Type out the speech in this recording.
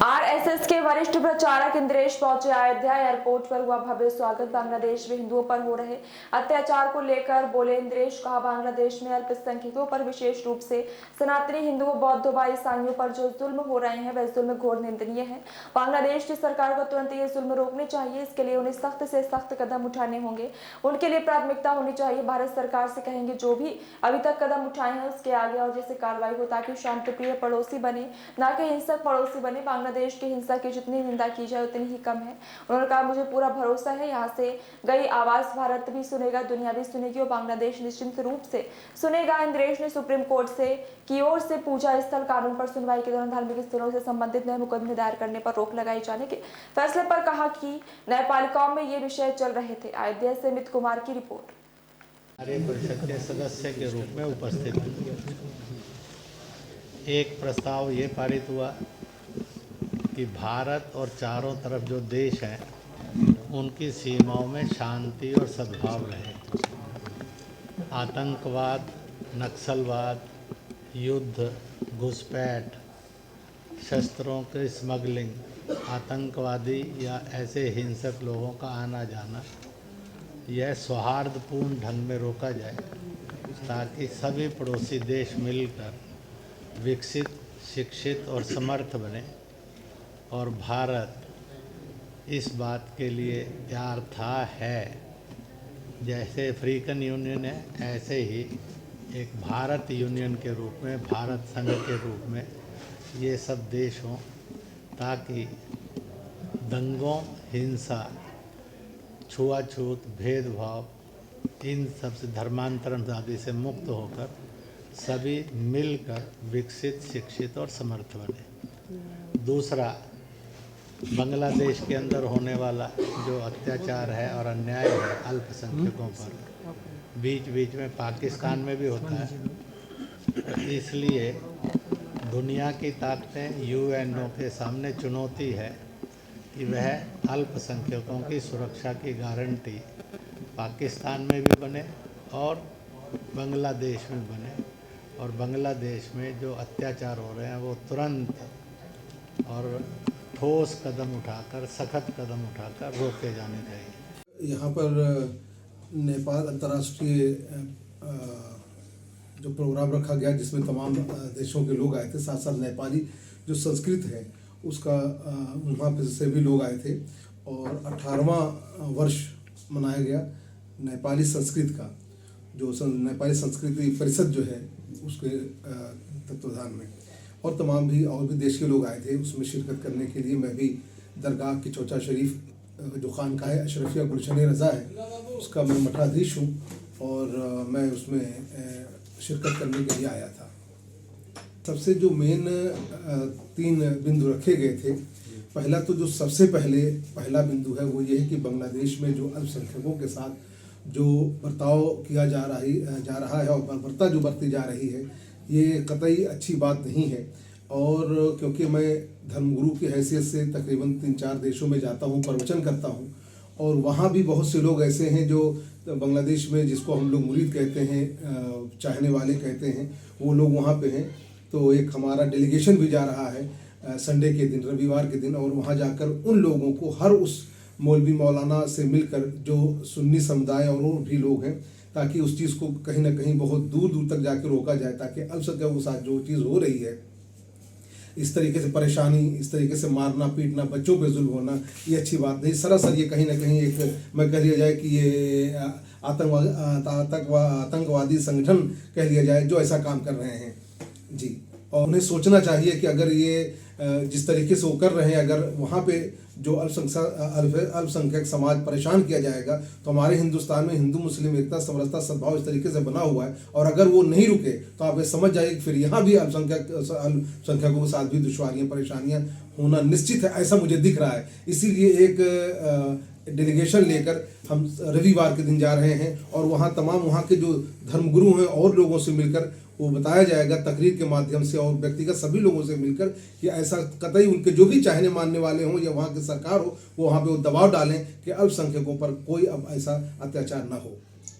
RSS के वरिष्ठ प्रचारक इंद्रेश पहुंचे अयोध्या। एयरपोर्ट पर हुआ भव्य स्वागत। बांग्लादेश में हिंदुओं पर हो रहे अत्याचार को लेकर बोले इंद्रेश। कहा, बांग्लादेश में अल्पसंख्यकों पर, विशेष रूप से सनातनी हिंदुओं, बौद्धों व ईसाइयों पर जो जुल्म हो रहे हैं वह जुल्म घोर निंदनीय है। बांग्लादेश की सरकार को तुरंत ये जुल्म रोकने चाहिए। इसके लिए उन्हें सख्त से सख्त कदम उठाने होंगे। उनके लिए प्राथमिकता होनी चाहिए। भारत सरकार से कहेंगे जो भी अभी तक कदम उठाए हैं उसके आगे और जैसे कार्रवाई हो, ताकि शांतिप्रिय पड़ोसी बने, ना कि हिंसक पड़ोसी बने। बांग्लादेश की हिंसा की जितनी निंदा की जाए उतनी ही कम है। उन्होंने कहा, मुझे पूरा भरोसा है यहाँ से गई आवाज भारत भी सुनेगा, दुनिया भी सुनेगी और बांग्लादेश निश्चित रूप से सुनेगा। इंद्रेश ने सुप्रीम कोर्ट से की ओर से पूजा स्थल कानून पर सुनवाई के दौरान धार्मिक स्थलों से संबंधित नए मुकदमे दायर करने पर रोक लगाए जाने के फैसले पर कहा कि न्यायपालिकाओं में ये विषय चल रहे थे। अयोध्या से अमित कुमार की रिपोर्ट। परिषद के सदस्य के रूप में उपस्थित हूँ। एक प्रस्ताव ये पारित हुआ कि भारत और चारों तरफ जो देश हैं उनकी सीमाओं में शांति और सद्भाव रहे। आतंकवाद, नक्सलवाद, युद्ध, घुसपैठ, शस्त्रों की स्मगलिंग, आतंकवादी या ऐसे हिंसक लोगों का आना जाना, यह सौहार्दपूर्ण ढंग में रोका जाए ताकि सभी पड़ोसी देश मिलकर विकसित, शिक्षित और समर्थ बने। और भारत इस बात के लिए तैयार था है। जैसे अफ्रीकन यूनियन है, ऐसे ही एक भारत यूनियन के रूप में, भारत संघ के रूप में ये सब देश हों, ताकि दंगों, हिंसा, छुआछूत, भेदभाव, इन सब से, धर्मांतरण आदि से मुक्त होकर सभी मिलकर विकसित, शिक्षित और समर्थ बने। दूसरा, बांग्लादेश के अंदर होने वाला जो अत्याचार है और अन्याय है अल्पसंख्यकों पर, बीच बीच में पाकिस्तान में भी होता है। इसलिए दुनिया की ताकतें, यूएनओ के सामने चुनौती है कि वह अल्पसंख्यकों की सुरक्षा की गारंटी पाकिस्तान में भी बने और बांग्लादेश में बने। और बांग्लादेश में जो अत्याचार हो रहे हैं वो तुरंत और ठोस कदम उठाकर, सख्त कदम उठाकर रोके जाने चाहिए। यहाँ पर नेपाल अंतर्राष्ट्रीय जो प्रोग्राम रखा गया जिसमें तमाम देशों के लोग आए थे, साथ साथ नेपाली जो संस्कृत है उसका वहाँ पे से भी लोग आए थे। और 18वां वर्ष मनाया गया नेपाली संस्कृत का, जो नेपाली संस्कृति परिषद जो है उसके तत्वाधान में, और तमाम भी और भी देश के लोग आए थे उसमें शिरकत करने के लिए। मैं भी दरगाह की चौचा शरीफ जो खानका है अशरफिया गुलशन रज़ा है उसका मैं मठाधीश हूँ और मैं उसमें शिरकत करने के लिए आया था। सबसे जो मेन 3 बिंदु रखे गए थे, पहला तो जो सबसे पहला बिंदु है वो ये है कि बांग्लादेश में जो अल्पसंख्यकों के साथ जो बर्ताव किया जा रहा है और बर्बरता जो बरती जा रही है, ये कतई अच्छी बात नहीं है। और क्योंकि मैं धर्मगुरु की हैसियत से तकरीबन 3-4 देशों में जाता हूँ, प्रवचन करता हूँ, और वहाँ भी बहुत से लोग ऐसे हैं जो बांग्लादेश में, जिसको हम लोग मुरीद कहते हैं, चाहने वाले कहते हैं, वो लोग वहाँ पे हैं। तो एक हमारा डेलीगेशन भी जा रहा है संडे के दिन, रविवार के दिन, और वहाँ जाकर उन लोगों को, हर उस मौलवी मौलाना से मिलकर जो सुन्नी समुदाय और भी लोग हैं, ताकि उस चीज़ को कहीं ना कहीं बहुत दूर दूर तक जाकर रोका जाए, ताकि अल्पसंख्यकों के साथ जो चीज़ हो रही है, इस तरीके से परेशानी, इस तरीके से मारना पीटना, बच्चों पे जुल्म होना, ये अच्छी बात नहीं। सरासर ये कहीं ना कहीं एक, मैं कह लिया जाए कि ये आतंकवादी संगठन कह लिया जाए जो ऐसा काम कर रहे हैं जी। और उन्हें सोचना चाहिए कि अगर ये जिस तरीके से वो कर रहे हैं, अगर वहाँ पे जो अल्पसंख्यक समाज परेशान किया जाएगा, तो हमारे हिंदुस्तान में हिंदू मुस्लिम एकता, समरसता, सद्भाव इस तरीके से बना हुआ है, और अगर वो नहीं रुके तो आप ये समझ जाइए कि फिर यहाँ भी अल्पसंख्यकों के साथ भी दुश्वारियाँ, परेशानियाँ होना निश्चित है, ऐसा मुझे दिख रहा है। इसीलिए एक डेलीगेशन लेकर हम रविवार के दिन जा रहे हैं, और वहाँ तमाम वहाँ के जो धर्मगुरु हैं और लोगों से मिलकर वो बताया जाएगा तकरीर के माध्यम से और व्यक्तिगत सभी लोगों से मिलकर कि ऐसा कतई उनके जो भी चाहने मानने वाले हों या वहाँ की सरकार हो, वो वहाँ पे वो दबाव डालें कि अल्पसंख्यकों पर कोई अब ऐसा अत्याचार ना हो।